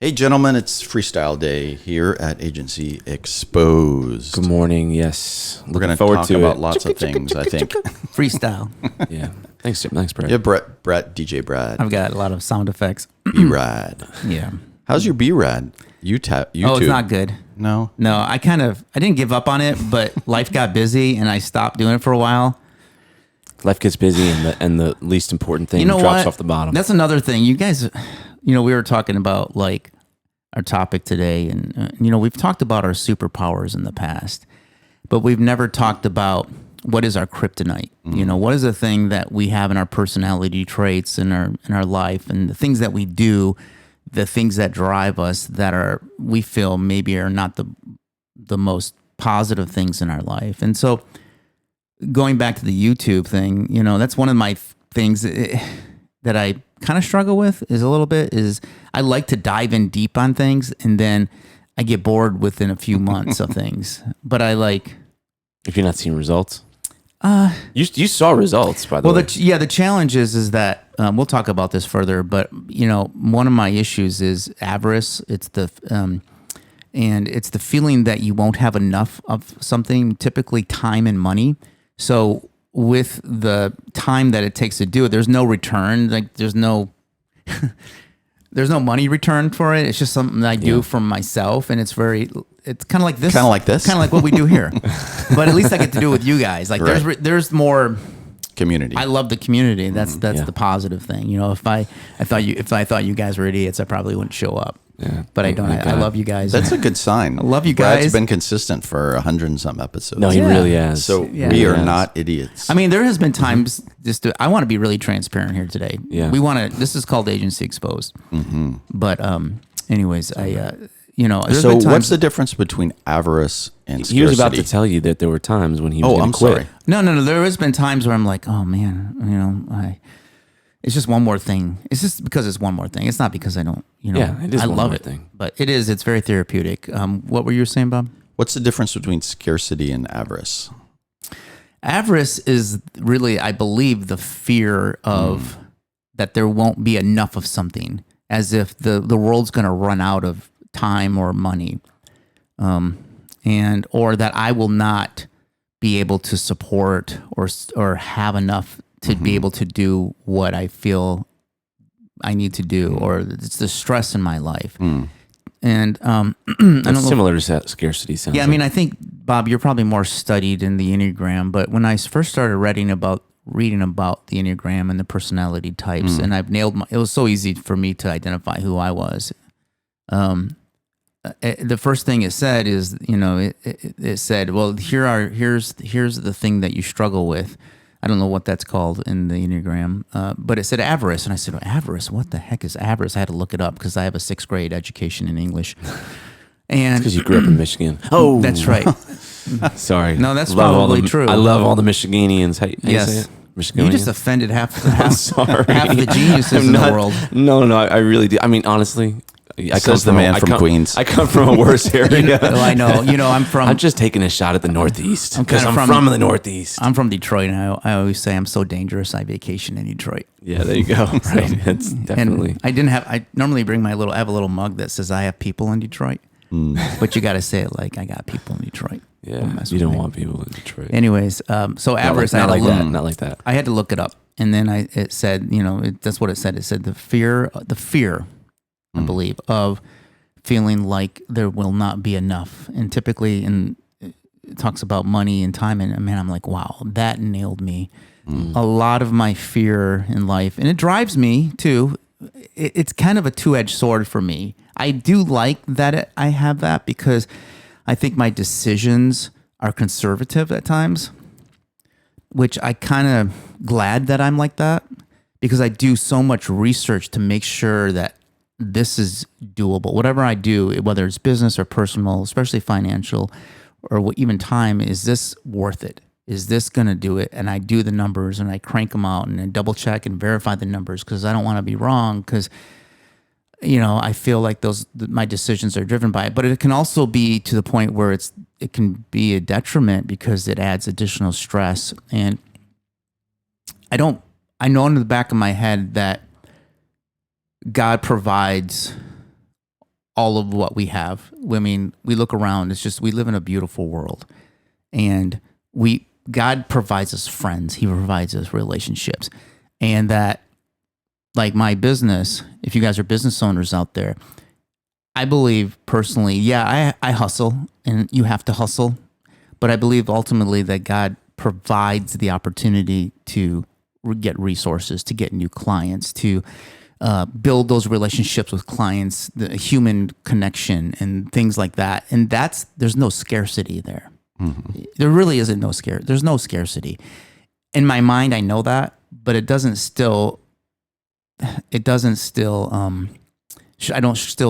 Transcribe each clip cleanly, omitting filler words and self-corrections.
Hey, gentlemen, it's Freestyle Day here at Agency Exposed. Good morning. Yes, We're going to talk about lots of things, I think. Freestyle. Yeah. Thanks, Brad. Yeah, Brett, DJ Brad. I've got a lot of sound effects. B-Rad. Yeah. How's your B-Rad? YouTube. Oh, it's not good. No? No, I didn't give up on it, but life got busy and I stopped doing it for a while. Life gets busy, and the least important thing drops off the bottom. That's another thing. You guys, we were talking about like our topic today, and we've talked about our superpowers in the past, but we've never talked about what is our kryptonite. What is the thing that we have in our personality traits in our life, and the things that we do, the things that drive us that we feel maybe are not the most positive things in our life. And so going back to the YouTube thing, that's one of my things that I kind of struggle with is I like to dive in deep on things, and then I get bored within a few months of things. But if you're not seeing results, you saw results, by the way. The challenge is that we'll talk about this further. But one of my issues is avarice. It's the feeling that you won't have enough of something, typically time and money. So with the time that it takes to do it, there's no return. Like there's no money return for it. It's just something I do for myself, and it's kind of like this, kind of like what we do here. But at least I get to do it with you guys. Like right. there's more community. I love the community. That's the positive thing. If I thought you guys were idiots, I probably wouldn't show up. Yeah, but I don't. I love you guys. That's a good sign. I love you guys. Brad's been consistent for 100 and some episodes. No, he really has. So we are not idiots. I mean, there has been times I want to be really transparent here today. Yeah. This is called Agency Exposed. Mm-hmm. But anyways, So what's the difference between avarice and scarcity? He was about to tell you that there were times when he was going to quit. Sorry. No. There has been times where I'm like, oh man, it's just one more thing. It's just because it's one more thing. It's not because I don't, it is I one love more it. Thing. But it's very therapeutic. What were you saying, Bob? What's the difference between scarcity and avarice? Avarice is really, I believe, the fear of that there won't be enough of something, as if the world's going to run out of time or money, or that I will not be able to support or have enough to be able to do what I feel I need to do, or it's the stress in my life. And that's similar to scarcity. Sounds I mean, I think, Bob, you're probably more studied in the Enneagram, but when I first started reading about the Enneagram and the personality types, and I've nailed it was so easy for me to identify who I was. The first thing it said is, it said, well, here's the thing that you struggle with. I don't know what that's called in the Enneagram, but it said avarice. And I said, avarice? What the heck is avarice? I had to look it up because I have a 6th grade education in English. And because you grew up in Michigan. Oh, that's right. Sorry. No, that's probably true. I love all the Michiganians. How you say it? You just offended half of the geniuses in the world. No, I really do. I mean, honestly, Says the man from Queens. I come from a worse area. I know. I'm just taking a shot at the Northeast because I'm from the Northeast. I'm from Detroit, and I always say I'm so dangerous. I vacation in Detroit. Yeah, there you go. Right, it's definitely. And I normally I have a little mug that says I have people in Detroit, but you got to say it like I got people in Detroit. Yeah, you don't want people in Detroit. Anyways, so avarice. Not like that. I had to look it up, and then it said, that's what it said. It said the fear. I believe, of feeling like there will not be enough. And typically it talks about money and time. And man, I'm like, wow, that nailed me. A lot of my fear in life, and it drives me too. It's kind of a two-edged sword for me. I do like that I have that because I think my decisions are conservative at times, which I kind of glad that I'm like that because I do so much research to make sure that this is doable. Whatever I do, whether it's business or personal, especially financial, or even time, is this worth it? Is this going to do it? And I do the numbers and I crank them out and I double check and verify the numbers because I don't want to be wrong because, I feel like my decisions are driven by it. But it can also be to the point where it can be a detriment because it adds additional stress. And I know in the back of my head that God provides all of what we have. I mean, we look around, it's just, we live in a beautiful world, and God provides us friends. He provides us relationships. And that, like my business, if you guys are business owners out there, I believe personally, I hustle, and you have to hustle, but I believe ultimately that God provides the opportunity to get resources, to get new clients, to build those relationships with clients, the human connection and things like that. And there's no scarcity there. Mm-hmm. There really isn't there's no scarcity. In my mind, I know that, but I don't still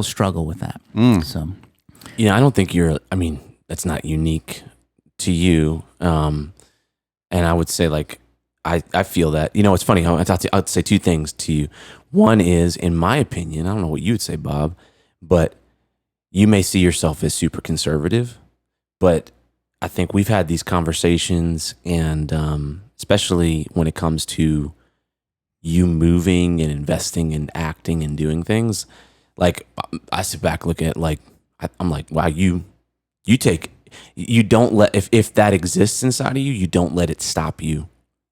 struggle with that. So, I don't think that's not unique to you. And I would say, like, I feel that, it's funny. I'd say two things to you. One is, in my opinion, I don't know what you would say, Bob, but you may see yourself as super conservative, but I think we've had these conversations, and especially when it comes to you moving and investing and acting and doing things, like I sit back, look at, like, I'm like, wow, you don't let, if that exists inside of you, you don't let it stop you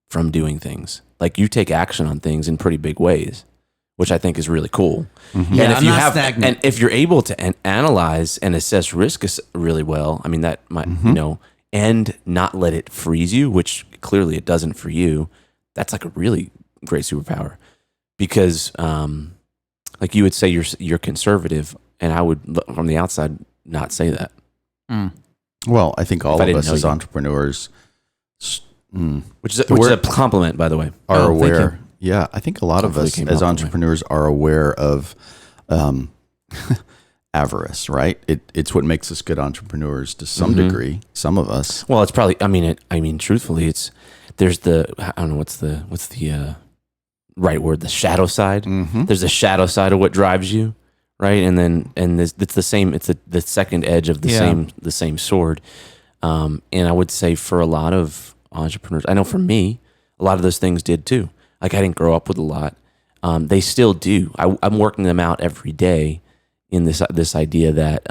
from doing things. Like, you take action on things in pretty big ways, which I think is really cool. Mm-hmm. Yeah, and if and if you're able to analyze and assess risk really well, I mean, that might, and not let it freeze you, which clearly it doesn't for you. That's like a really great superpower, because, like you would say you're conservative, and I would, from the outside, not say that. Well, I think all of us as entrepreneurs, which is a compliment, by the way, are aware. Yeah, I think a lot of us as entrepreneurs are aware of avarice, right? It's what makes us good entrepreneurs to some degree. Some of us. Well, it's probably. I mean, truthfully, there's the, I don't know what's the right word, the shadow side. Mm-hmm. There's a shadow side of what drives you, right? And it's the same. It's the second edge of the same sword. And I would say for a lot of entrepreneurs, I know for me, a lot of those things did too. Like, I didn't grow up with a lot. They still do. I'm working them out every day in this idea that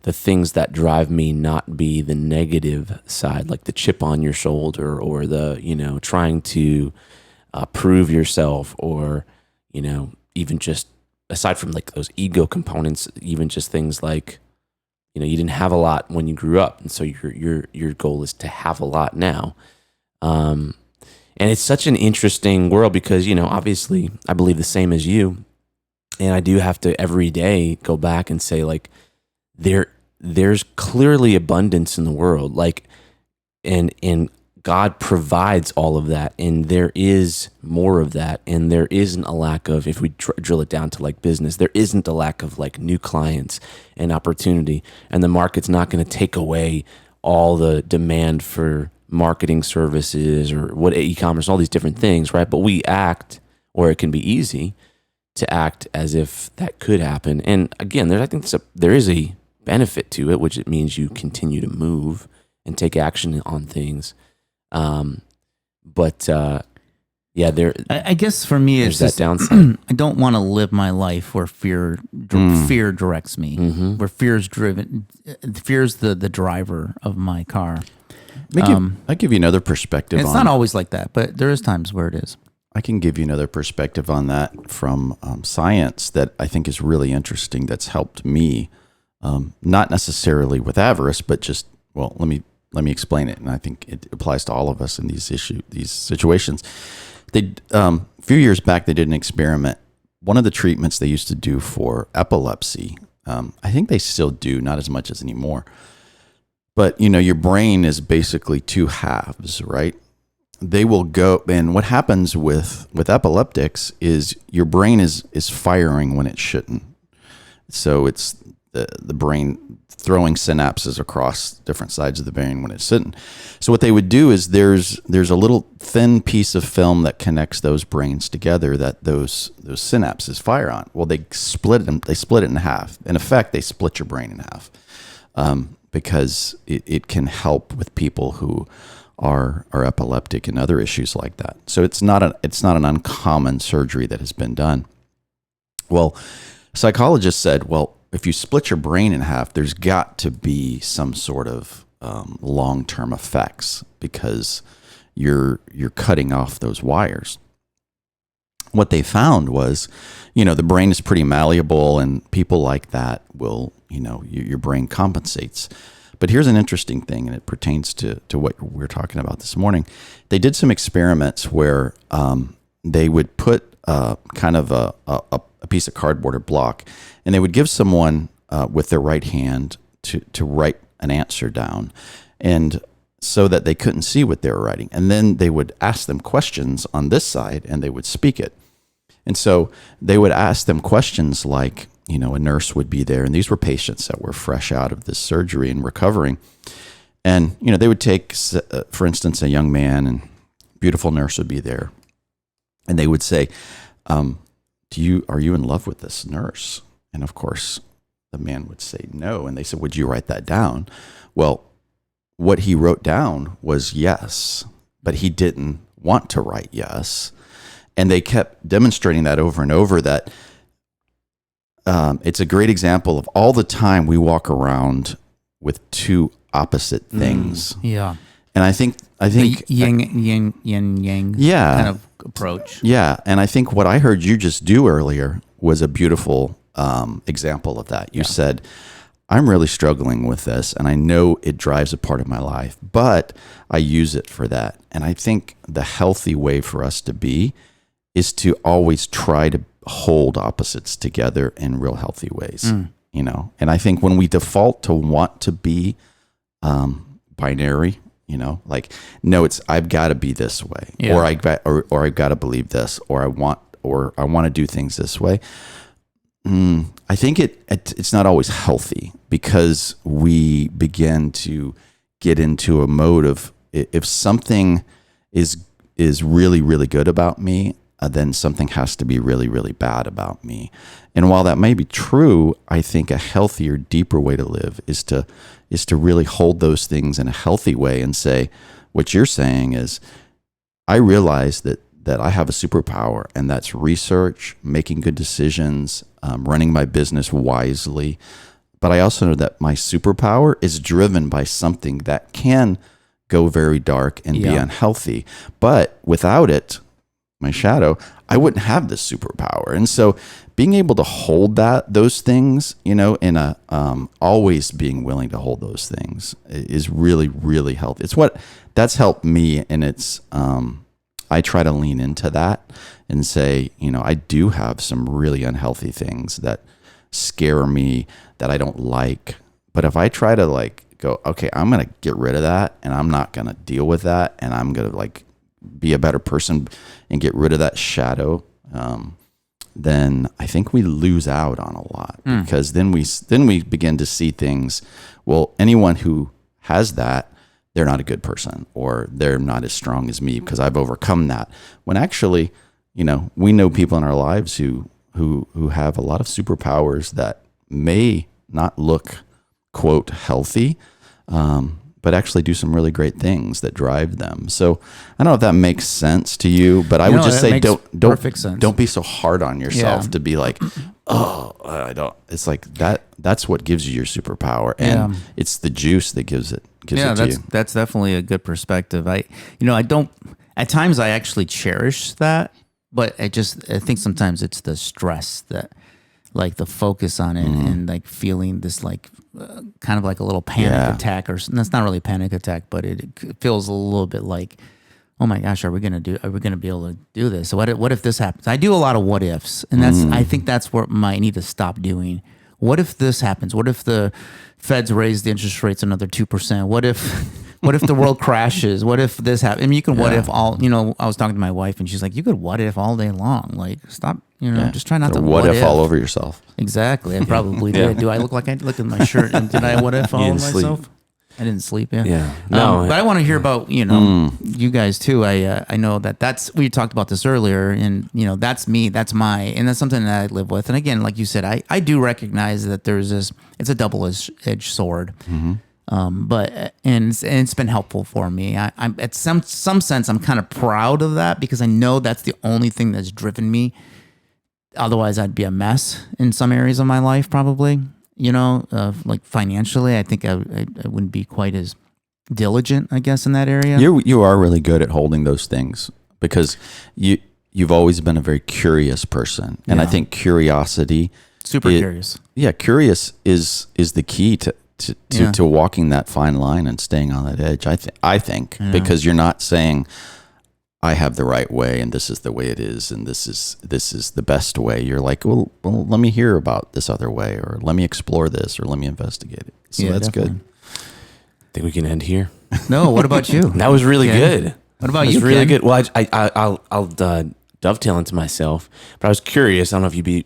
the things that drive me not be the negative side, like the chip on your shoulder, or the, trying to prove yourself, or, even just aside from like those ego components, even just things like, you didn't have a lot when you grew up, and so your goal is to have a lot now. And it's such an interesting world because, obviously I believe the same as you. And I do have to every day go back and say, like, there's clearly abundance in the world. Like, and God provides all of that. And there is more of that. And there isn't a lack of, if we drill it down to like business, there isn't a lack of like new clients and opportunity. And the market's not going to take away all the demand for marketing services or what e-commerce, all these different things, right? But we act, or it can be easy to act as if that could happen. And again, I think there is a benefit to it, which it means you continue to move and take action on things. I guess for me, it's that downside. I don't want to live my life where fear directs me, where fear's driven. Fear's the driver of my car. I'll give you another perspective. It's not always like that, but there is times where it is. I can give you another perspective on that from science that I think is really interesting. That's helped me, not necessarily with avarice, but just, well, let me explain it, and I think it applies to all of us in these situations. A few years back, they did an experiment. One of the treatments they used to do for epilepsy, I think they still do, not as much as anymore. But, your brain is basically two halves, right? They will go, and what happens with epileptics is your brain is firing when it shouldn't. So it's the brain throwing synapses across different sides of the brain when it shouldn't. So what they would do is there's a little thin piece of film that connects those brains together that those synapses fire on. Well, they split it in half. In effect, they split your brain in half. Because it can help with people who are epileptic and other issues like that. So it's not an uncommon surgery that has been done. Well, Psychologists said, well, if you split your brain in half, there's got to be some sort of long-term effects because you're cutting off those wires. What they found was, the brain is pretty malleable, and people like that will, your brain compensates. But here's an interesting thing, and it pertains to what we're talking about this morning. They did some experiments where they would put kind of a piece of cardboard or block, and they would give someone with their right hand to write an answer down, and so that they couldn't see what they were writing. And then they would ask them questions on this side, and they would speak it. And so they would ask them questions like, a nurse would be there, and these were patients that were fresh out of this surgery and recovering. And, they would take, for instance, a young man, and beautiful nurse would be there. And they would say, are you in love with this nurse? And of course, the man would say no. And they said, would you write that down? Well, what he wrote down was yes, but he didn't want to write yes. And they kept demonstrating that over and over, that it's a great example of all the time we walk around with two opposite things. Yeah. And I think the yin yang kind of approach. Yeah. And I think what I heard you just do earlier was a beautiful example of that. You said, I'm really struggling with this, and I know it drives a part of my life, but I use it for that. And I think the healthy way for us to be is to always try to hold opposites together in real healthy ways, And I think when we default to want to be binary, like, no, it's I've got to be this way, or I've got to believe this, or I want to do things this way. I think it's not always healthy, because we begin to get into a mode of, if something is really, really good about me, then something has to be really, really bad about me. And while that may be true, I think a healthier, deeper way to live is to really hold those things in a healthy way and say, what you're saying is, I realize that I have a superpower, and that's research, making good decisions, running my business wisely. But I also know that my superpower is driven by something that can go very dark and be unhealthy. But without it, my shadow, I wouldn't have this superpower. And so being able to hold those things, in a always being willing to hold those things is really, really healthy. That's helped me, and it's I try to lean into that and say, I do have some really unhealthy things that scare me, that I don't like. But if I try to go, okay, I'm going to get rid of that, and I'm not going to deal with that, and I'm going to be a better person and get rid of that shadow, then I think we lose out on a lot, because then we begin to see things. Well, anyone who has that, they're not a good person, or they're not as strong as me because I've overcome that. When actually, we know people in our lives who have a lot of superpowers that may not look, quote, healthy, but actually do some really great things that drive them. So I don't know if that makes sense to you, but I would just say don't be so hard on yourself to be like, oh, I don't. It's like that's what gives you your superpower, and it's the juice that gives it to you. That's definitely a good perspective. I don't. At times, I actually cherish that, but I think sometimes it's the stress that, the focus on it, and feeling this kind of like a little panic attack, or that's not really a panic attack, but it feels a little bit like, oh my gosh, are we gonna be able to do this? So what if this happens? I do a lot of what ifs, and I think that's what I need to stop doing. What if this happens? What if the Feds raise the interest rates another 2%? What if the world crashes? What if this happens? I mean, you can what if all. I was talking to my wife, and she's like, you could what if all day long. Stop. Just try not to what if all over yourself. Exactly. I probably did. Do I look at my shirt? And did I what if all myself? I didn't sleep. Yeah. No. But I want to hear about you guys too. I know that's we talked about this earlier, and that's me. That's and that's something that I live with. And again, like you said, I do recognize that there's this. It's a double-edged sword. But it's been helpful for me. I'm at some sense I'm kind of proud of that, because I know that's the only thing that's driven me otherwise I'd be a mess in some areas of my life, probably, like financially, I think I wouldn't be quite as diligent, I guess, in that area. You are really good at holding those things because you've always been a very curious person. And I think curiosity, curious. Yeah. Curious is the key to walking that fine line and staying on that edge. I think because you're not saying, I have the right way and this is the way it is and this is the best way. You're like, well, let me hear about this other way, or let me explore this, or let me investigate it. So that's definitely. good. I think we can end here. No, what about you? That was really good. What about That you? was really Ken? good. Well, I'll dovetail into myself, but I was curious. I don't know if you'd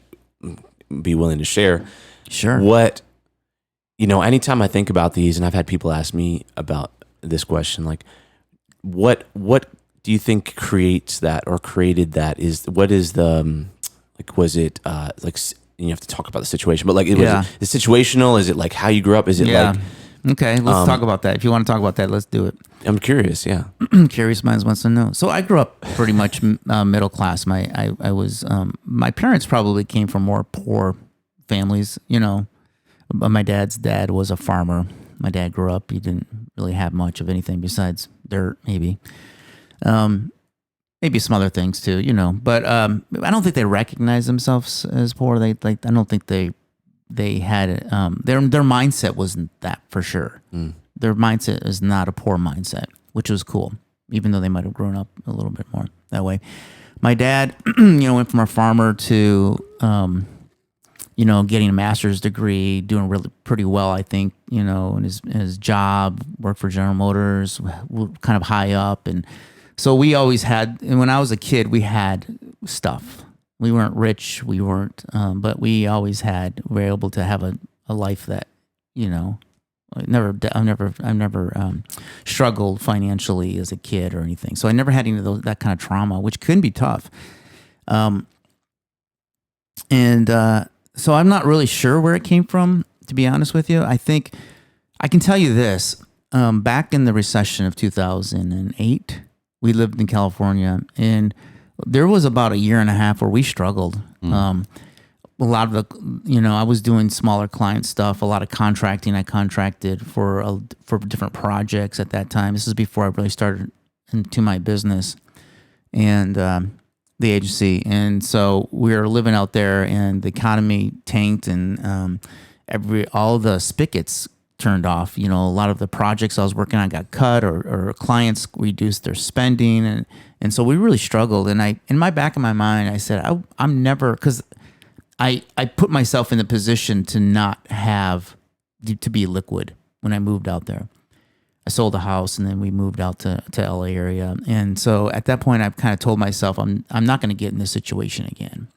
be willing to share. Sure. What, anytime I think about these, and I've had people ask me about this question, like, what do you think creates that or created that? What is the, like, was it, like, you have to talk about the situation, but like, was it situational? Is it like how you grew up? Is it like, okay, let's talk about that. If you want to talk about that, let's do it. I'm curious. Yeah. Curious minds wants to know. So I grew up pretty much middle class. My parents probably came from more poor families, But my dad's dad was a farmer. My dad grew up, he didn't really have much of anything besides dirt, maybe. Maybe some other things too, But I don't think they recognize themselves as poor. I don't think they had their mindset wasn't that for sure. Their mindset is not a poor mindset, which was cool, even though they might have grown up a little bit more that way. My dad, went from a farmer to getting a master's degree, doing really pretty well, I think, in his job, worked for General Motors, kind of high up. And so we always had, and when I was a kid, we had stuff. We weren't rich, but we always were able to have a life that, I've never struggled financially as a kid or anything. So I never had any of that kind of trauma, which can be tough. So I'm not really sure where it came from, to be honest with you. I think I can tell you this. Back in the recession of 2008, we lived in California, and there was about a year and a half where we struggled. A lot of I was doing smaller client stuff, a lot of contracting. I contracted for different projects at that time. This is before I really started into my business and the agency. And so we were living out there, and the economy tanked, and all the spigots turned off. A lot of the projects I was working on got cut, or clients reduced their spending, and so we really struggled. And in my back of my mind, I said, I'm never, because I put myself in the position to not have to be liquid when I moved out there. I sold a house, and then we moved out to LA area. And so at that point, I've kind of told myself, I'm not going to get in this situation again.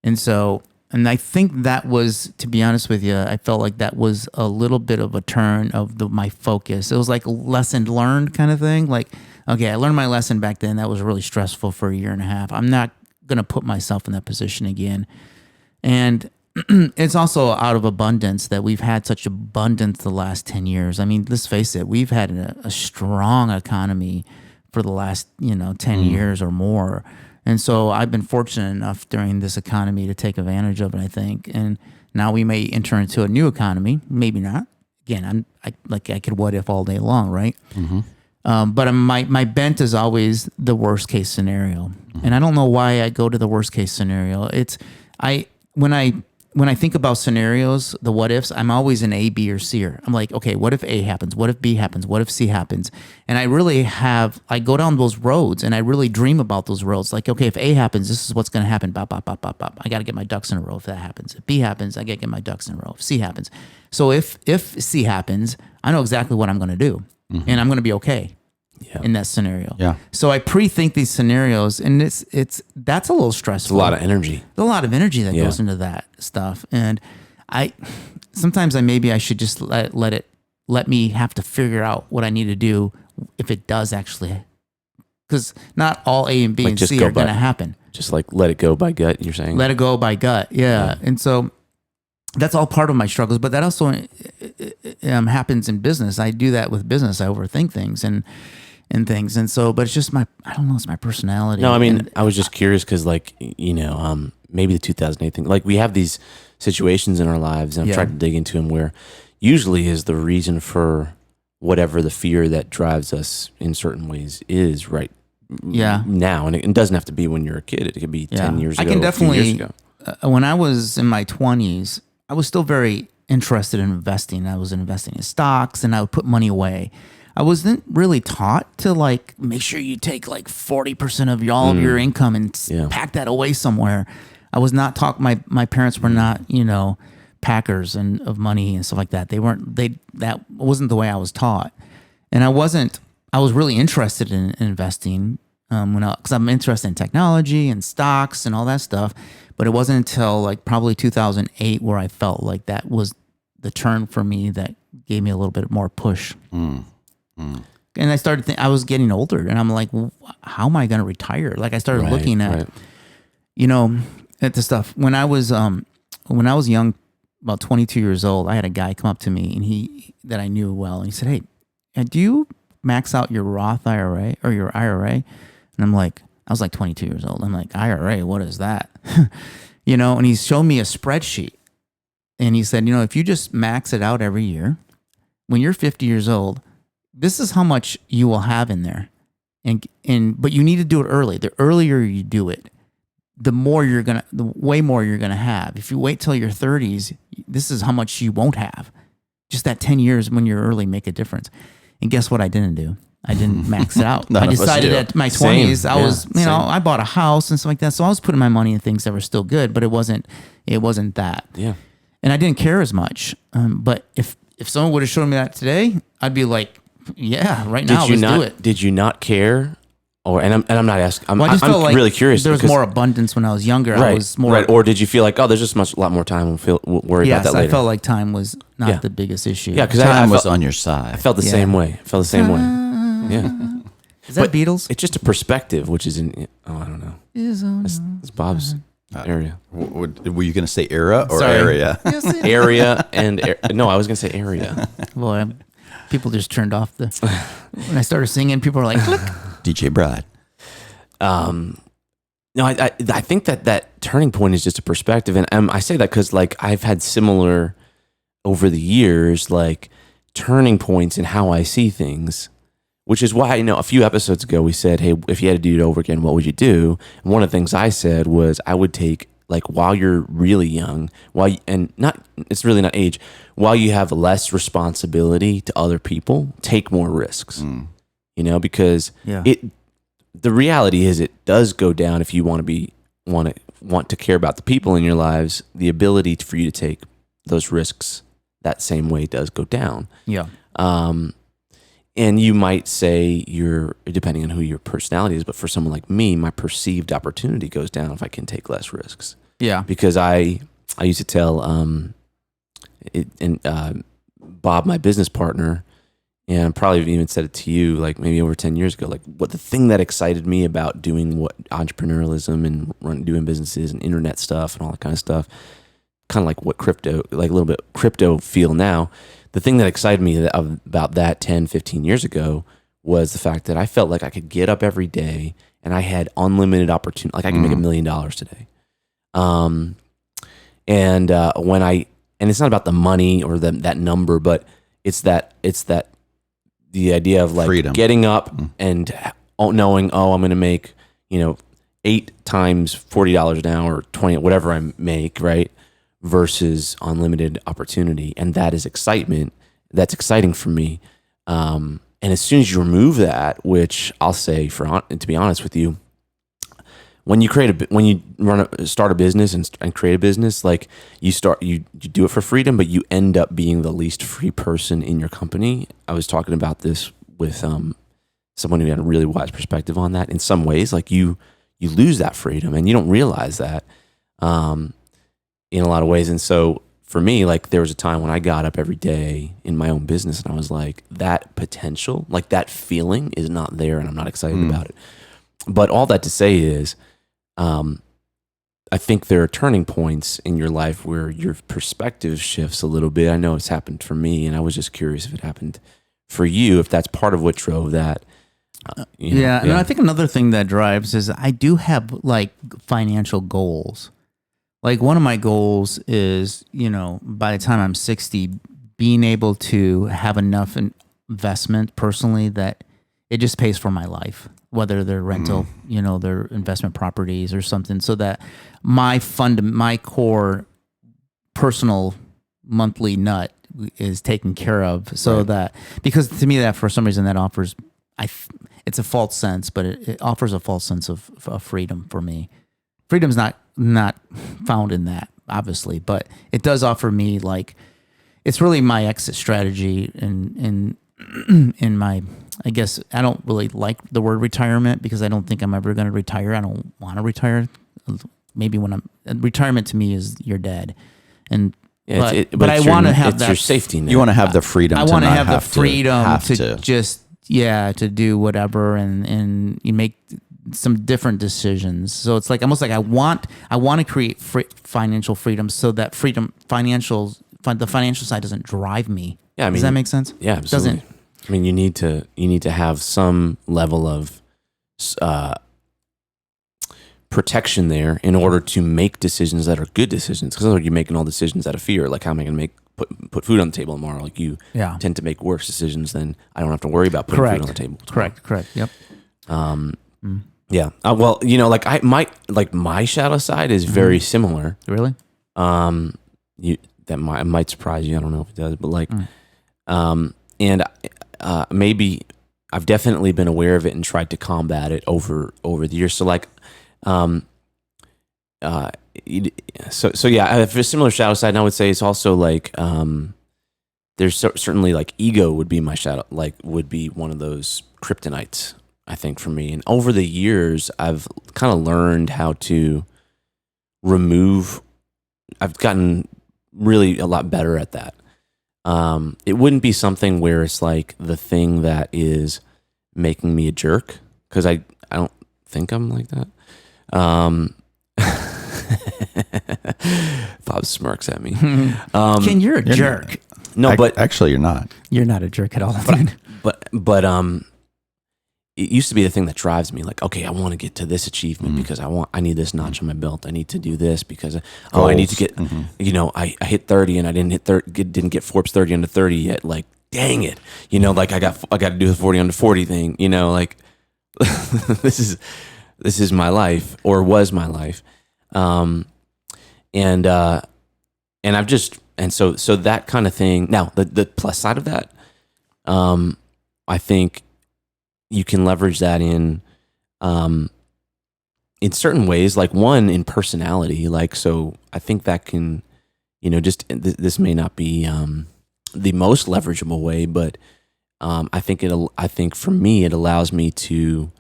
And I think that was, to be honest with you, I felt like that was a little bit of a turn of my focus. It was like a lesson learned kind of thing. Like, okay, I learned my lesson back then. That was really stressful for a year and a half. I'm not going to put myself in that position again. And it's also out of abundance that we've had such abundance the last 10 years. I mean, let's face it, we've had a strong economy for the last, 10 years or more. And so I've been fortunate enough during this economy to take advantage of it, I think. And now we may enter into a new economy, maybe not. Again, I could what if all day long, right? But my bent is always the worst case scenario. And I don't know why I go to the worst case scenario. When I think about scenarios, the what ifs, I'm always an A, B, or C. I'm like, okay, what if A happens? What if B happens? What if C happens? And I go down those roads, and I really dream about those roads. Like, okay, if A happens, this is what's going to happen. Bop, bop, bop, bop, bop. I got to get my ducks in a row if that happens. If B happens, I got to get my ducks in a row. If C happens. So if C happens, I know exactly what I'm going to do, and I'm going to be okay. In that scenario. Yeah. So I pre-think these scenarios, and that's a little stressful. It's a lot of energy. There's a lot of energy that goes into that stuff. And sometimes I should just let me have to figure out what I need to do if it does actually, because not all A and B and C are going to happen. Just like let it go by gut, you're saying? Let it go by gut. Yeah. And so that's all part of my struggles, but that also happens in business. I do that with business. I overthink things and things. And so, but it's just I don't know, it's my personality. No, I mean, I was just curious because maybe the 2008 thing. Like we have these situations in our lives, and I've Yeah. tried to dig into them where usually is the reason for whatever the fear that drives us in certain ways is right Yeah. now. And it doesn't have to be when you're a kid. It could be 10 years ago. I can a few years definitely, ago. when I was in my 20s, I was still very interested in investing. I was investing in stocks and I would put money away. I wasn't really taught to like make sure you take like 40% of all of your income and pack that away somewhere. I was not taught. My parents were not, packers and of money and stuff like that. That wasn't the way I was taught. And I was really interested in investing because I'm interested in technology and stocks and all that stuff. But it wasn't until like probably 2008 where I felt like that was the turn for me that gave me a little bit more push. And I started I was getting older and I'm like, well, how am I going to retire? Like I started looking at, at the stuff when I was young, about 22 years old, I had a guy come up to me that I knew well. And he said, "Hey, do you max out your Roth IRA or your IRA?" And I'm like, I was like 22 years old. I'm like, IRA, what is that? And he showed me a spreadsheet and he said, if you just max it out every year, when you're 50 years old, this is how much you will have in there. But you need to do it early. The earlier you do it, the way more you're going to have. If you wait till your 30s, this is how much you won't have. Just that 10 years when you're early make a difference. And guess what I didn't do? I didn't max it out. I decided at my 20s, I bought a house and stuff like that. So I was putting my money in things that were still good, but it wasn't that. Yeah. And I didn't care as much. But if someone would have shown me that today, I'd be like, yeah, right now, let's do it. Did you not care? I'm not asking. I'm like really curious. There was more abundance when I was younger. Right, I was more, right. Or did you feel like, oh, there's just a lot more time? We'll worry about that later. I felt like time was not the biggest issue. Yeah, because time was on your side. I felt the same way. Yeah. Is that Beatles? It's just a perspective, which is I don't know. It's Bob's area. Were you going to say era or Sorry. area? Area no, I was going to say area. Boy, people just turned off when I started singing, people were like, click. DJ Brad. No, I think that turning point is just a perspective. And I say that because like I've had similar over the years, like turning points in how I see things, which is why, a few episodes ago we said, hey, if you had to do it over again, what would you do? And one of the things I said was I would take, like, while you're really young, it's really not age, while you have less responsibility to other people, take more risks, because the reality is it does go down if you want to care about the people in your lives. The ability for you to take those risks that same way does go down. Yeah. And you might say depending on who your personality is, but for someone like me, my perceived opportunity goes down if I can take less risks. Yeah. Because I used to tell Bob, my business partner, and probably even said it to you like maybe over 10 years ago, like what the thing that excited me about doing what entrepreneurialism and doing businesses and internet stuff and all that kind of stuff, kind of like what crypto, like a little bit crypto feel now. The thing that excited me about that 10, 15 years ago was the fact that I felt like I could get up every day and I had unlimited opportunity. Like I can make $1 million today. And it's not about the money or that number, but it's that the idea of like freedom. Getting up and knowing, I'm going to make, 8 times $40 an hour or 20, whatever I make, right? Versus unlimited opportunity. And that is excitement. That's exciting for me. And as soon as you remove that, which I'll say to be honest with you, when you start a business and create a business, like you do it for freedom, but you end up being the least free person in your company. I was talking about this with someone who had a really wise perspective on that. In some ways, like you lose that freedom and you don't realize that in a lot of ways. And so for me, like there was a time when I got up every day in my own business and I was like, that potential, like that feeling is not there and I'm not excited about it. But all that to say is, I think there are turning points in your life where your perspective shifts a little bit. I know it's happened for me, and I was just curious if it happened for you, if that's part of what drove that. And I think another thing that drives is I do have like financial goals. like one of my goals is, by the time I'm 60, being able to have enough investment personally that it just pays for my life, whether they're rental, they're investment properties or something, so that my core personal monthly nut is taken care of, so that, because to me that for some reason that offers, it's a false sense, but it offers a false sense of freedom for me. Freedom's not found in that, obviously, but it does offer me, like, it's really my exit strategy in my, I guess I don't really like the word retirement because I don't think I'm ever going to retire. I don't want to retire. Maybe retirement to me is you're dead. And but I want to have that, your safety net. You want to have the freedom. I want to have the freedom to just to do whatever and you make some different decisions. So it's like almost like I want to create financial freedom, so that the financial side doesn't drive me. Yeah, I mean, does that make sense? Yeah, absolutely. Doesn't. I mean, you need to have some level of protection there in order to make decisions that are good decisions. Because otherwise you're making all decisions out of fear. Like, how am I going to put food on the table tomorrow? Like, you tend to make worse decisions than I don't have to worry about putting food on the table tomorrow. Correct. Yep. Yeah. Well, like my shadow side is very similar. Really? That might surprise you. I don't know if it does, but like, and maybe I've definitely been aware of it and tried to combat it over the years. So like, so yeah, I have a similar shadow side, and I would say it's also like, there's certainly like ego would be my shadow, like would be one of those kryptonites, I think, for me. And over the years, I've kind of learned how to I've gotten really a lot better at that. It wouldn't be something where it's like the thing that is making me a jerk, because I don't think I'm like that. Bob smirks at me. Ken, you're a jerk. No, but actually, you're not. You're not a jerk at all. But it used to be the thing that drives me. Like, okay, I want to get to this achievement because I need this notch on my belt. I need to do this because I need to get. I hit 30 and I didn't get Forbes 30 under 30 yet. Like, dang it. Like I got to do the 40 under 40 thing. Like this is my life, or was my life. And I've just, and so that kind of thing. Now the plus side of that, I think you can leverage that in certain ways, like one, in personality. Like, so I think that can, this may not be the most leverageable way, but I think for me, it allows me to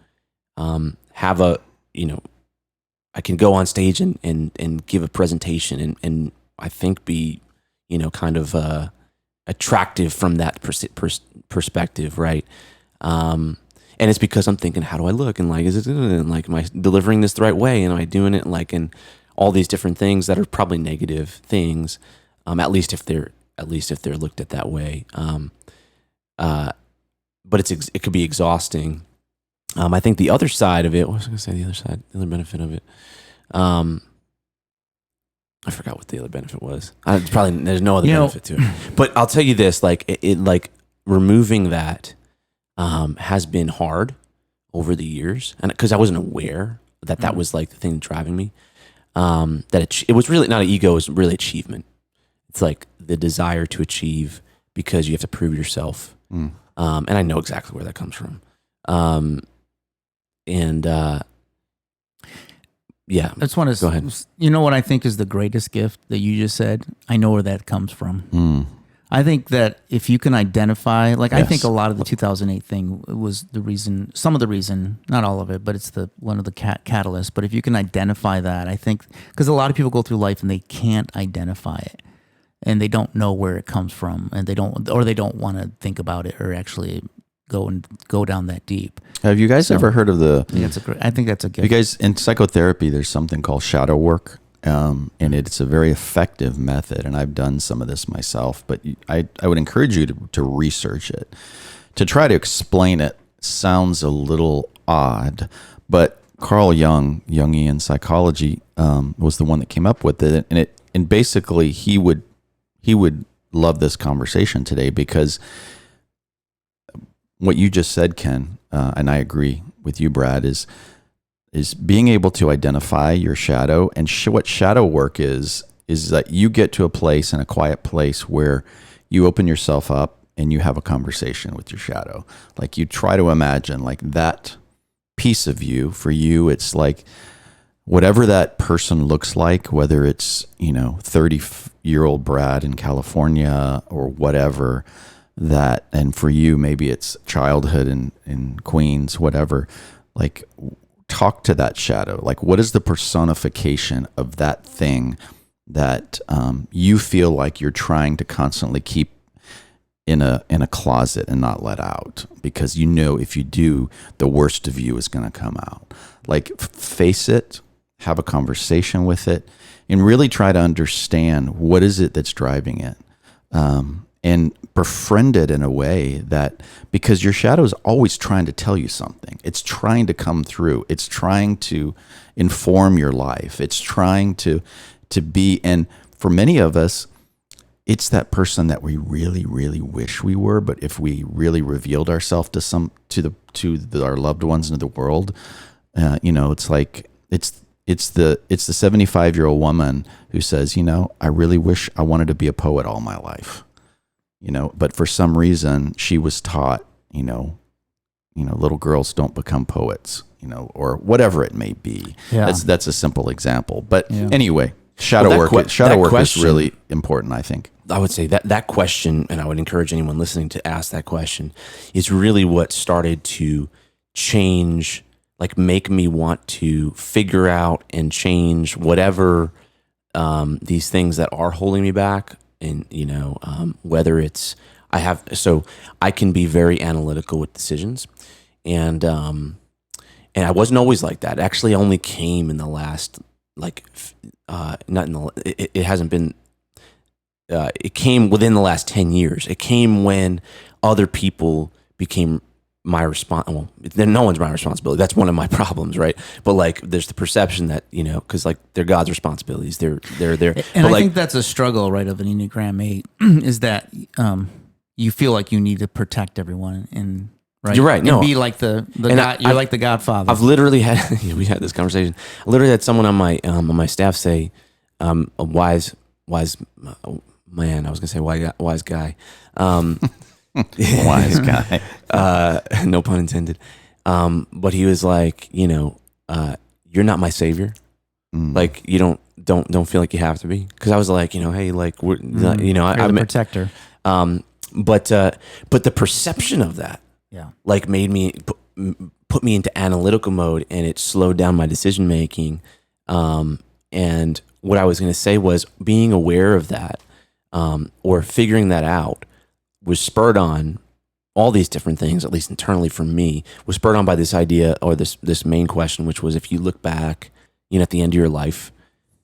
have I can go on stage and give a presentation and I think be, kind of attractive from that perspective, right? And it's because I'm thinking, how do I look? And like, am I delivering this the right way? And am I doing it like, and all these different things that are probably negative things, at least if they're looked at that way. But it could be exhausting. I think the other side of it, what was I going to say? The other benefit of it. I forgot what the other benefit was. There's no other benefit to it. But I'll tell you this, like it like removing that has been hard over the years, and because I wasn't aware that was like the thing driving me. That it was really not an ego; it was really achievement. It's like the desire to achieve because you have to prove yourself, and I know exactly where that comes from. Yeah, I just want to go ahead. You know what I think is the greatest gift that you just said? I know where that comes from. I think that if you can identify, like, yes. I think a lot of the 2008 thing was the reason, some of the reason, not all of it, but it's one of the catalysts. But if you can identify that, I think, because a lot of people go through life and they can't identify it, and they don't know where it comes from, and they don't want to think about it or actually go down that deep. Have you guys ever heard of the? I think that's a gift. You guys, in psychotherapy, there's something called shadow work. And it's a very effective method, and I've done some of this myself, but I would encourage you to research it. To try to explain it sounds a little odd, but Carl Jung, Jungian psychology, was the one that came up with it, and basically he would love this conversation today, because what you just said, Ken, and I agree with you, Brad, is being able to identify your shadow. And what shadow work is that you get to a place, in a quiet place, where you open yourself up and you have a conversation with your shadow. Like, you try to imagine, like, that piece of you. For you, it's like whatever that person looks like, whether it's 30-year-old Brad in California or whatever, that, and for you maybe it's childhood in Queens, whatever. Like, talk to that shadow. Like, what is the personification of that thing that you feel like you're trying to constantly keep in a closet and not let out, because if you do, the worst of you is going to come out. Like, face it, have a conversation with it, and really try to understand what is it that's driving it, and befriend it in a way that, because your shadow is always trying to tell you something. It's trying to come through. It's trying to inform your life. It's trying to be, and for many of us, it's that person that we really, really wish we were. But if we really revealed ourselves to our loved ones and to the world, it's like it's the 75-year-old woman who says, I really wish I wanted to be a poet all my life, but for some reason she was taught, little girls don't become poets, or whatever it may be. Yeah. That's a simple example. But anyway, shadow work is really important, I think. I would say that question, and I would encourage anyone listening to ask that question, is really what started to change, like, make me want to figure out and change whatever these things that are holding me back. And, whether it's, I can be very analytical with decisions, and I wasn't always like that. It actually only came in the last, it hasn't been, it came within the last 10 years. It came when other people became my well, no one's my responsibility. That's one of my problems, right? But, like, there's the perception that, because, like, they're God's responsibilities. They're there. And I think that's a struggle, right, of an Enneagram 8, is that you feel like you need to protect everyone, and right, you're right. And no, be like the God, you're like the Godfather. I've literally had we had this conversation. I literally had someone on my staff say, a wise man. I was gonna say wise guy. Wise guy. No pun intended. But he was like, you're not my savior. Like, you don't feel like you have to be. Because I was like, hey, like, we're not, I'm a protector. But the perception of that, like, made me put me into analytical mode, and it slowed down my decision making. And what I was going to say was, being aware of that, or figuring that out, was spurred on. All these different things, at least internally for me, was spurred on by this idea, or this main question, which was, if you look back, at the end of your life,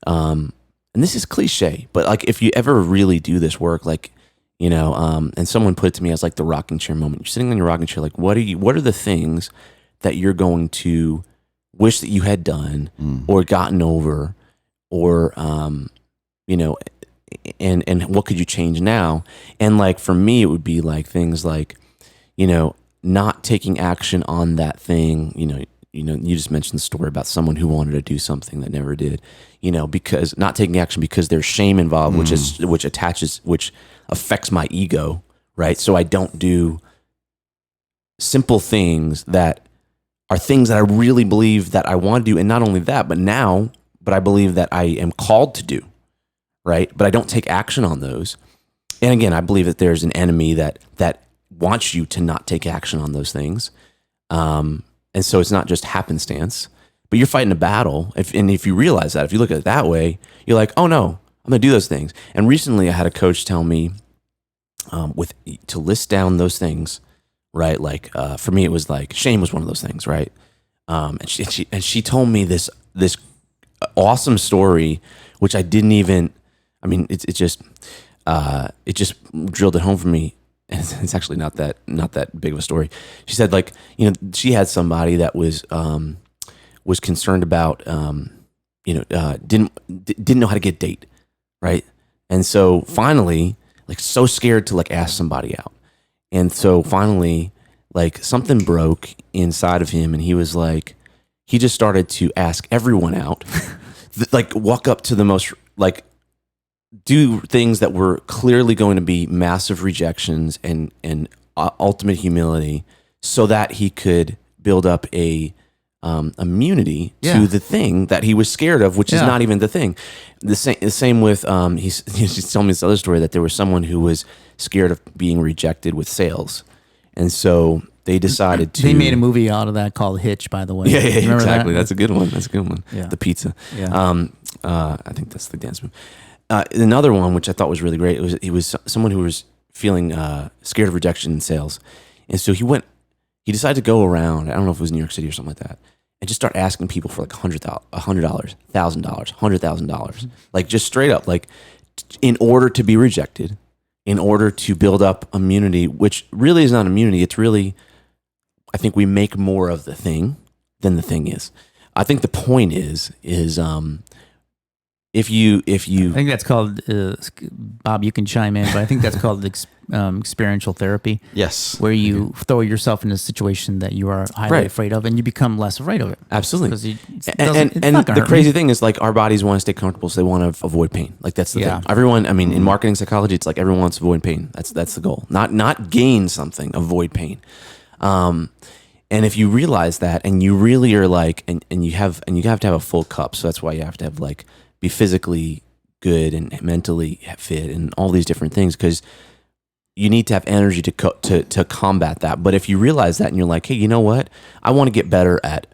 and this is cliche, but, like, if you ever really do this work, like, and someone put it to me as, like, the rocking chair moment. You're sitting on your rocking chair, like, what are the things that you're going to wish that you had done, or gotten over, or and what could you change now? And, like, for me, it would be like things like, not taking action on that thing. You just mentioned the story about someone who wanted to do something that never did, because not taking action because there's shame involved, which affects my ego, right? So I don't do simple things that are things that I really believe that I want to do. And not only that, but I believe that I am called to do, right? But I don't take action on those. And again, I believe that there's an enemy that wants you to not take action on those things. And so it's not just happenstance, but you're fighting a battle. If you realize that, if you look at it that way, you're like, oh no, I'm going to do those things. And recently I had a coach tell me to list down those things, right? Like, for me, it was like shame was one of those things, right? And she told me this awesome story, which I didn't even, it just drilled it home for me. And it's actually not that big of a story. She said, like, she had somebody that was concerned about, didn't know how to get a date, right? And so finally, like so scared to like ask somebody out. And so finally, like something broke inside of him, and he was like, he just started to ask everyone out, like walk up to the most, like do things that were clearly going to be massive rejections and ultimate humility, so that he could build up a immunity to the thing that he was scared of, which is not even the thing. The same with he's telling me this other story that there was someone who was scared of being rejected with sales, and so they decided to. They made a movie out of that called Hitch, by the way. Yeah, exactly. That? That's a good one. Yeah. The pizza. Yeah. I think that's the dance move. Another one which I thought was really great. He was someone who was feeling scared of rejection in sales, and so he decided to go around. I don't know if it was New York City or something like that, and just start asking people for like $100, $100, $100,000, like just straight up, like in order to be rejected, in order to build up immunity, which really is not immunity. It's really, I think we make more of the thing than the thing is. I think the point is if you I think that's called Bob, you can chime in, but I think that's called experiential therapy. Yes. Where you throw yourself in a situation that you are highly afraid of, and you become less afraid of it. Absolutely. And the crazy thing is, like, our bodies want to stay comfortable, so they want to avoid pain. Like, that's the thing. Everyone, I mean, in marketing psychology, it's like everyone wants to avoid pain. That's the goal. Not gain something, avoid pain. And if you realize that, and you really are like, and you have to have a full cup. So that's why you have to have, like, be physically good and mentally fit and all these different things, because you need to have energy to combat that. But if you realize that and you're like, hey, you know what? I want to get better at,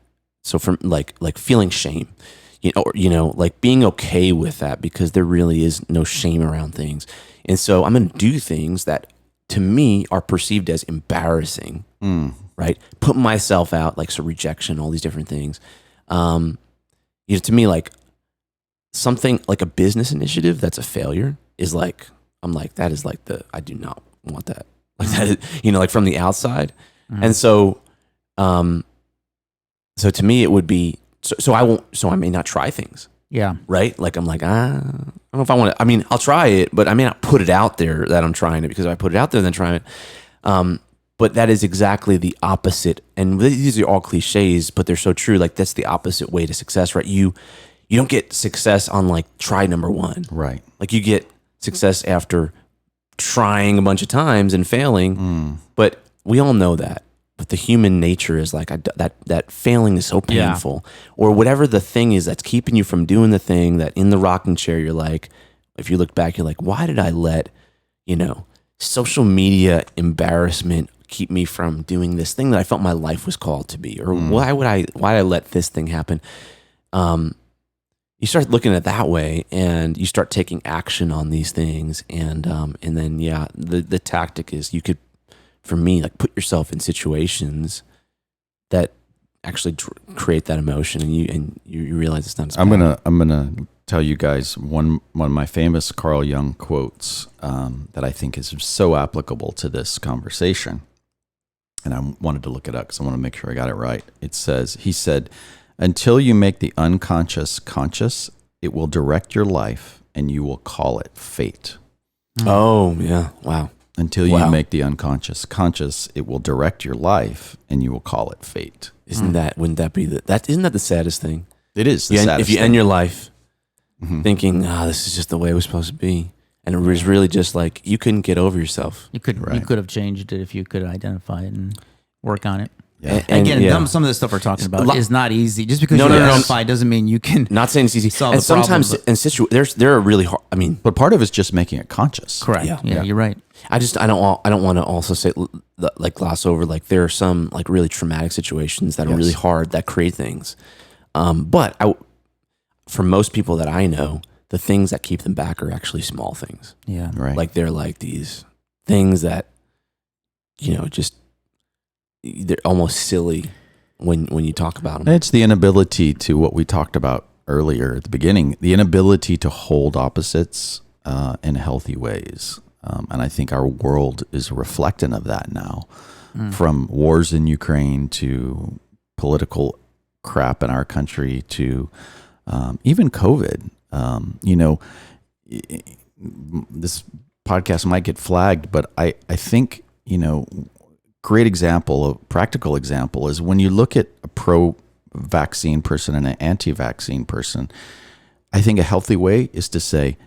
so from like feeling shame, like being okay with that, because there really is no shame around things. And so I'm going to do things that to me are perceived as embarrassing, right? Put myself out, like, so rejection, all these different things. To me, like, something like a business initiative that's a failure is like, I'm like, that is like I do not want that. Like that is, like from the outside. And so to me it would be, so I may not try things. Yeah. Right. Like, I'm like, I don't know if I want to, I mean, I'll try it, but I may not put it out there that I'm trying it, because if I put it out there, then try it. But that is exactly the opposite. And these are all cliches, but they're so true. Like, that's the opposite way to success, right? You don't get success on like try number one. Right. Like, you get success after trying a bunch of times and failing. But we all know that. But the human nature is like, that failing is so painful. Or whatever the thing is that's keeping you from doing the thing, that in the rocking chair, you're like, if you look back, you're like, why did I let, social media embarrassment keep me from doing this thing that I felt my life was called to be? Or why did I let this thing happen? You start looking at it that way, and you start taking action on these things, and then the tactic is, you could, for me, like, put yourself in situations that actually create that emotion, and you realize it's not as bad. I'm gonna tell you guys one of my famous Carl Jung quotes that I think is so applicable to this conversation, and I wanted to look it up because I want to make sure I got it right. He said, "Until you make the unconscious conscious, it will direct your life, and you will call it fate." Oh, yeah. Wow. Until you make the unconscious conscious, it will direct your life, and you will call it fate. Wouldn't that be isn't that the saddest thing? It is the saddest if you thing. end your life thinking, this is just the way it was supposed to be, and it was really just like, you couldn't get over yourself. You could have changed it if you could identify it and work on it. Yeah. And again, some of the stuff we're talking about is not easy. Just because you identify doesn't mean you can. Not saying it's easy. Solve and the problem, sometimes there are really hard. I mean, but part of it's just making it conscious. Correct. Yeah, you're right. I don't want to also say, like, gloss over, like, there are some, like, really traumatic situations that are really hard that create things. But for most people that I know, the things that keep them back are actually small things. Yeah. Right. Like, they're like these things that, just, they're almost silly when you talk about them. It's the inability to, what we talked about earlier at the beginning, the inability to hold opposites in healthy ways. And I think our world is a reflection of that now, from wars in Ukraine to political crap in our country to even COVID. This podcast might get flagged, but I think, great example, a practical example is when you look at a pro-vaccine person and an anti-vaccine person, I think a healthy way is to say,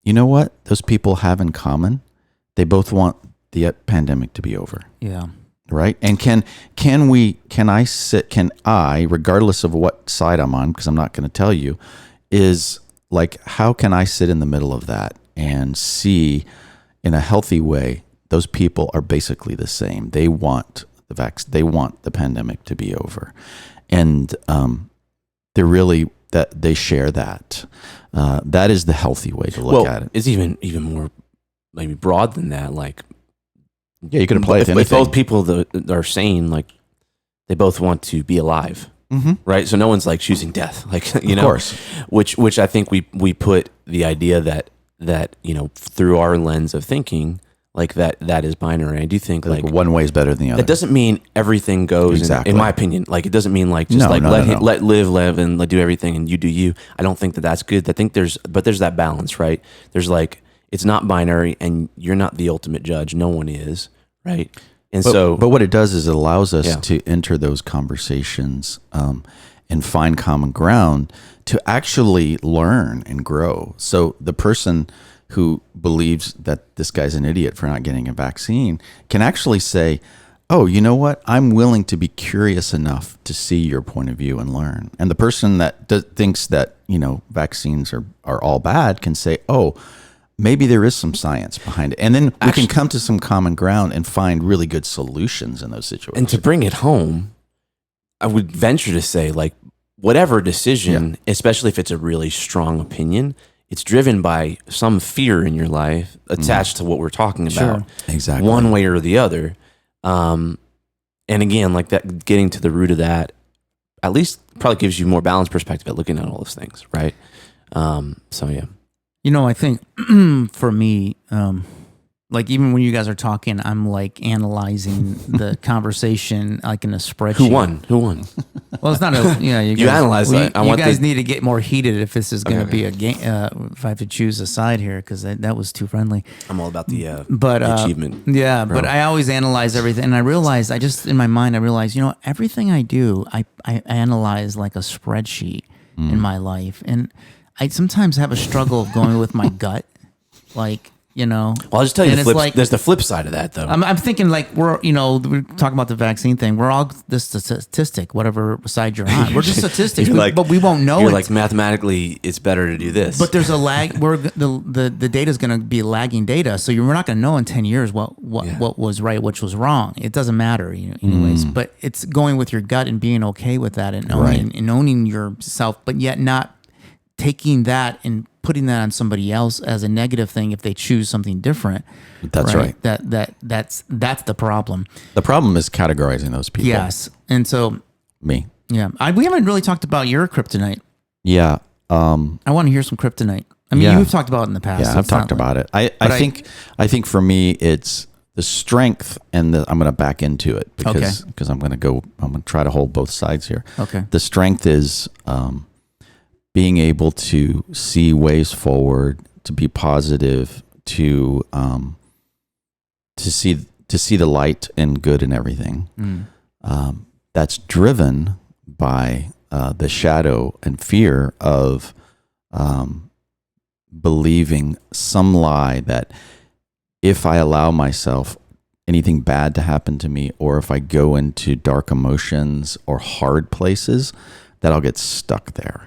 you know what those people have in common? They both want the pandemic to be over. Yeah. Right. And can I, regardless of what side I'm on, because I'm not going to tell you, is like, how can I sit in the middle of that and see in a healthy way, those people are basically the same. They want they want the pandemic to be over. And they're really, that they share that. That is the healthy way to look at it. It's even more maybe broad than that. Like, yeah, you can apply it to anything. If both people that are sane, like, they both want to be alive, right? So no one's like choosing death, like, of course. Which I think we put the idea that through our lens of thinking, like that is binary. I do think like one way is better than the other. That doesn't mean everything goes exactly. in my opinion. Like, it doesn't mean like just let live and let do everything and you do you. I don't think that's good. I think there's that balance, right? There's like, it's not binary and you're not the ultimate judge. No one is, right? And but what it does is it allows us to enter those conversations and find common ground to actually learn and grow. So the person who believes that this guy's an idiot for not getting a vaccine can actually say, oh, you know what? I'm willing to be curious enough to see your point of view and learn. And the person that thinks that, vaccines are all bad can say, oh, maybe there is some science behind it. And then we can come to some common ground and find really good solutions in those situations. And to bring it home, I would venture to say, like, whatever decision, especially if it's a really strong opinion, it's driven by some fear in your life attached to what we're talking about. Exactly. One way or the other. And again, like that, getting to the root of that, at least probably gives you more balanced perspective at looking at all those things, right? So yeah. I think for me, like even when you guys are talking, I'm like analyzing the conversation like in a spreadsheet. Who won? Well, it's not a, you guys, analyze that. You guys need to get more heated if this is going to be a game. If I have to choose a side here, because that was too friendly. I'm all about the achievement. Yeah, bro. But I always analyze everything. And I realize, in my mind, everything I do, I analyze like a spreadsheet in my life. And I sometimes have a struggle of going with my gut. Like, Well, I'll just tell you, there's the flip side of that, though. I'm thinking like we're talking about the vaccine thing. We're all the statistic, whatever side you're on. We're just statistics, but we won't know. You're like, mathematically, it's better to do this. But there's a lag. The data is going to be lagging data, so we're not going to know in 10 years what was right, which was wrong. It doesn't matter, anyways. But it's going with your gut and being okay with that and owning yourself, but yet not taking that and putting that on somebody else as a negative thing if they choose something different. That's right. That's the problem. The problem is categorizing those people. Yes. And so me. Yeah. We haven't really talked about your kryptonite. Yeah. I want to hear some kryptonite. I mean, you've talked about it in the past. Yeah, I've talked about it. I think for me it's the strength and I'm going to back into it because I'm going to try to hold both sides here. Okay. The strength is being able to see ways forward, to be positive, to see the light and good in everything. That's driven by the shadow and fear of believing some lie that if I allow myself anything bad to happen to me, or if I go into dark emotions or hard places, that I'll get stuck there.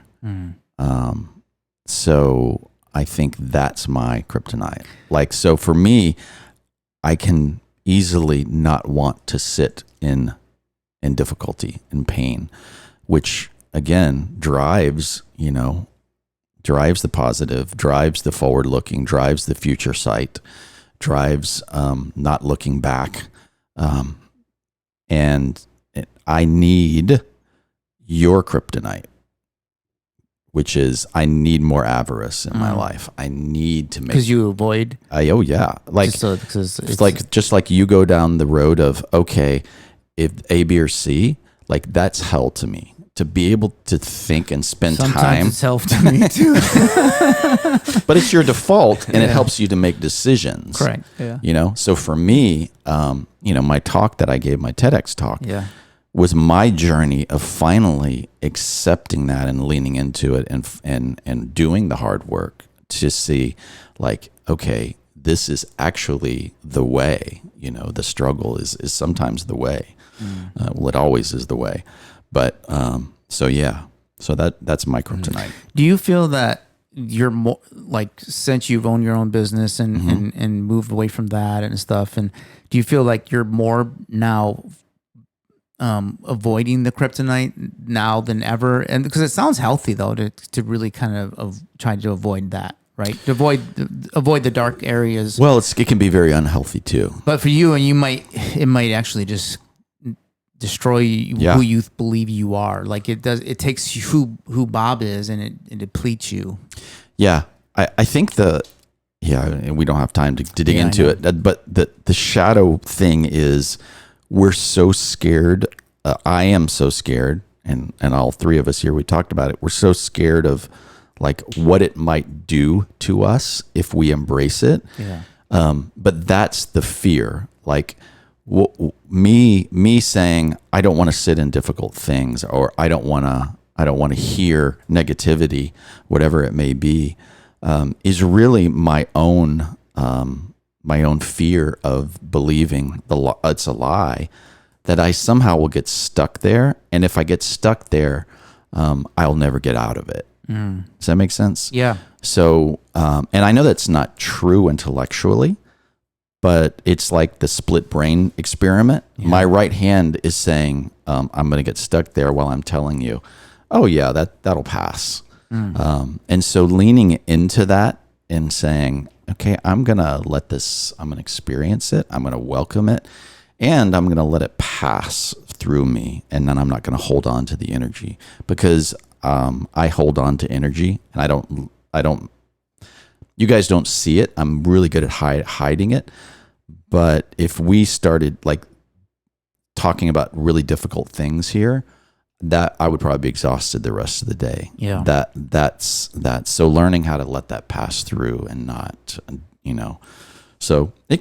So I think that's my kryptonite. Like, so for me, I can easily not want to sit in difficulty and pain, which again drives the positive, drives the forward looking, drives the future sight, drives not looking back. And I need your kryptonite, which is I need more avarice in my life. I need to make, because you avoid. Like just like you go down the road of, okay, if A, B, or C, like that's hell to me. to be able to think and spend Sometimes time. it's helped me too. But it's your default, and it helps you to make decisions. Correct. Yeah. You know, so for me, my talk that I gave, my TEDx talk, was my journey of finally accepting that and leaning into it and doing the hard work to see, like, okay, this is actually the way. You know, the struggle is sometimes the way. Well, it always is the way. But so that's my kryptonite. Do you feel that you're more like, since you've owned your own business and moved away from that and stuff, and do you feel like you're more now avoiding the kryptonite now than ever? And because it sounds healthy though to really kind of try to avoid that, right? To avoid the dark areas. Well, it can be very unhealthy too. But for you, and it might actually just destroy who you believe you are. Like it takes who Bob is, and it depletes you. Yeah. I think we don't have time to dig into it, but the shadow thing is, we're so scared. I am so scared. And all three of us here, we talked about it. We're so scared of like what it might do to us if we embrace it. Yeah. But that's the fear. Like, me saying I don't want to sit in difficult things, or I don't want to hear negativity, whatever it may be, is really my own fear of believing it's a lie, that I somehow will get stuck there, and if I get stuck there, I'll never get out of it. Does that make sense? Yeah. So, and I know that's not true intellectually, but it's like the split brain experiment. Yeah. My right hand is saying, I'm going to get stuck there, while I'm telling you, oh yeah, that'll pass. And so leaning into that and saying, okay, I'm going to experience it. I'm going to welcome it, and I'm going to let it pass through me. And then I'm not going to hold on to the energy, because I hold on to energy, and I don't, you guys don't see it. I'm really good at hiding it. But if we started like talking about really difficult things here, that I would probably be exhausted the rest of the day. Yeah. That's so learning how to let that pass through and not, so that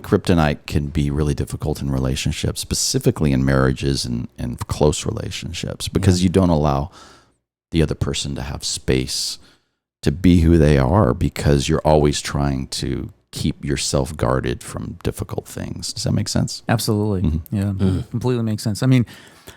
kryptonite can be really difficult in relationships, specifically in marriages and close relationships, because you don't allow the other person to have space to be who they are, because you're always trying to keep yourself guarded from difficult things. Does that make sense? Absolutely. Mm-hmm. Yeah, completely makes sense. I mean,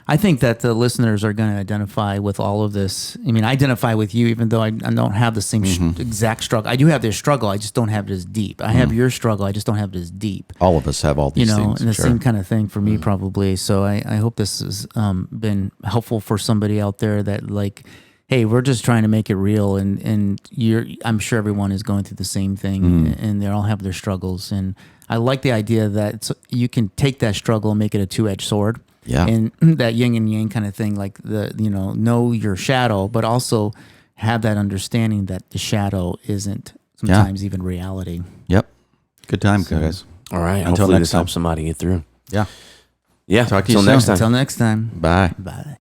I think that the listeners are going to identify with all of this. I mean, I identify with you, even though I don't have the same exact struggle. I do have this struggle. I just don't have it as deep. I have your struggle. I just don't have it as deep. All of us have all these things. And the same kind of thing for me, probably. So I hope this has been helpful for somebody out there that, like, hey, we're just trying to make it real, and I'm sure everyone is going through the same thing, and they all have their struggles. And I like the idea that you can take that struggle and make it a two-edged sword. Yeah. And that yin and yang kind of thing, like know your shadow, but also have that understanding that the shadow isn't sometimes even reality. Yep. Good time, guys. All right. Until Hopefully next this time. helps somebody get through. Yeah. Yeah. Talk to you Until soon. next time. Until next time. Bye. Bye.